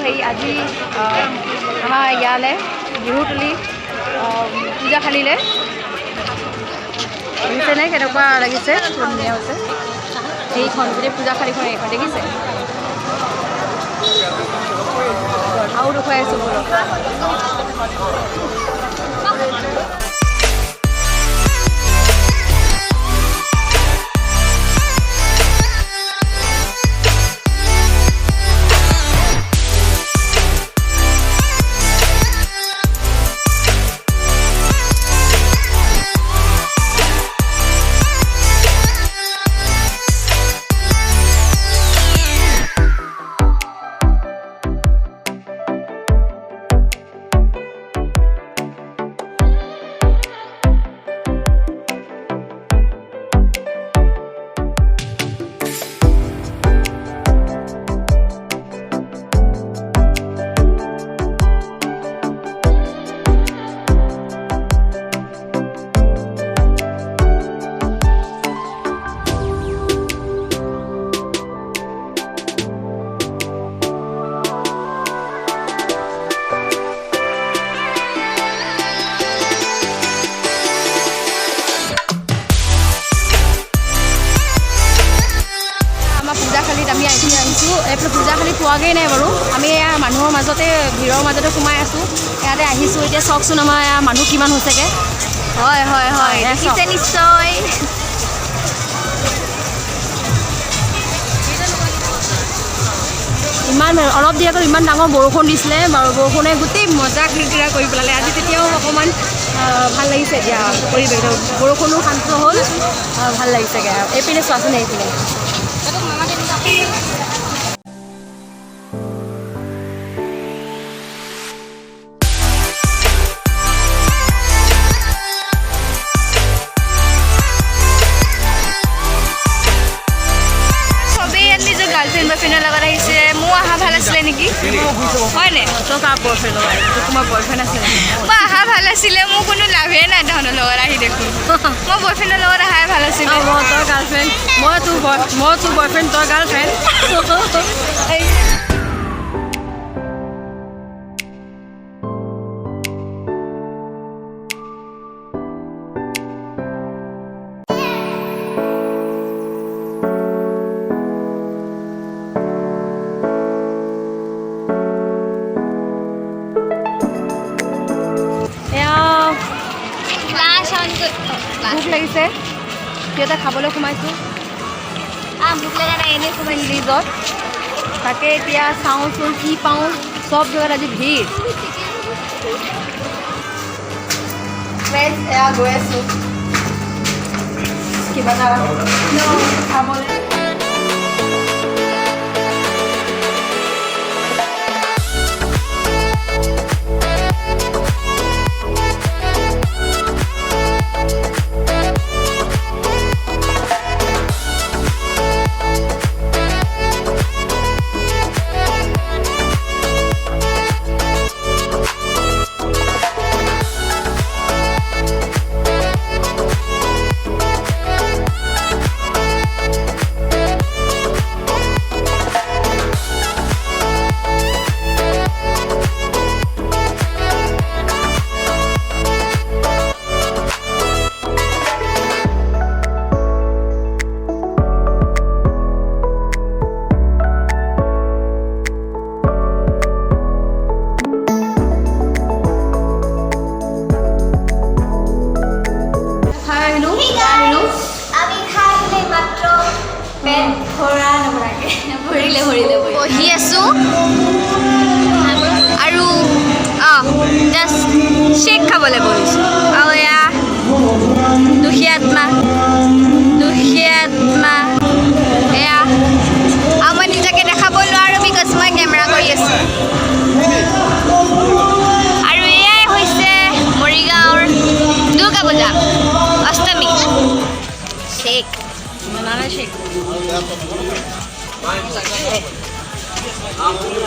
হেৰি আজি আমাৰ ইয়ালৈ বিহুতলী পূজাশালীলৈ দেখিছেনে কেনেকুৱা লাগিছে ধুনীয়া হৈছে এইখন গোটেই পূজাশালীখন এইখন দেখিছে আৰু দেখুৱাই আছোঁ বোলো আমি আহিছোঁ এইফালে পূজাশালী পোৱাগৈ নাই বাৰু আমি এয়া মানুহৰ মাজতে ভিৰৰ মাজতে সোমাই আছোঁ ইয়াতে আহিছোঁ এতিয়া চাওকচোন আমাৰ এয়া মানুহ কিমান হৈছেগৈ হয় হয় হয় দেখিছে নিশ্চয় ইমান অলপ দি আগত ইমান ডাঙৰ বৰষুণ দিছিলে বাৰু বৰষুণে গোটেই মজা খিৰখিৰা কৰি পেলালে আজি তেতিয়াও অকণমান ভাল লাগিছে এতিয়া পৰিৱেশটো বৰষুণো শান্ত হ'ল ভাল লাগিছেগৈ এইপিনে চোৱাচোন এইপিনে বয়ফ্ৰেণ্ডৰ লগত আহিছে মোৰ অহা ভাল আছিলে নেকি হয়নে তোমাৰ বয়ফ্ৰেণ্ড আছে মই অহা ভাল আছিলে মোৰ কোনো লাভেই নাই তহঁতৰ লগত আহি দেখোন মই বয়ফ্ৰেণ্ডৰ লগত অহাই ভাল আছিলে মই তোৰ গাৰ্লফ্ৰেণ্ড মই তোৰ বয়ফ্ৰেণ্ড তোৰ গাৰ্লফ্ৰেণ্ড ভোক লাগিছে সিহঁতে খাবলৈ সোমাইছোঁ ভোক লগা নাই এনেই সোমাই ৰিজত তাকে এতিয়া চাওঁচোন কি পাওঁ চব জেগাত আজি ভিৰ এয়া গৈ আছোঁ কিবা এটা খাবলৈ বহি আছোঁ আৰু জাষ্ট শ্বেক খাবলৈ বহিছোঁ আৰু এয়া দুখীয়া আত্মা এয়া আৰু মই নিজকে দেখাব নোৱাৰোঁ বিকজ মই কেমেৰা কৰি আছোঁ আৰু এয়াই হৈছে মৰিগাঁৱৰ দুৰ্গা পূজা অষ্টমী শ্বেক banana shake. आपने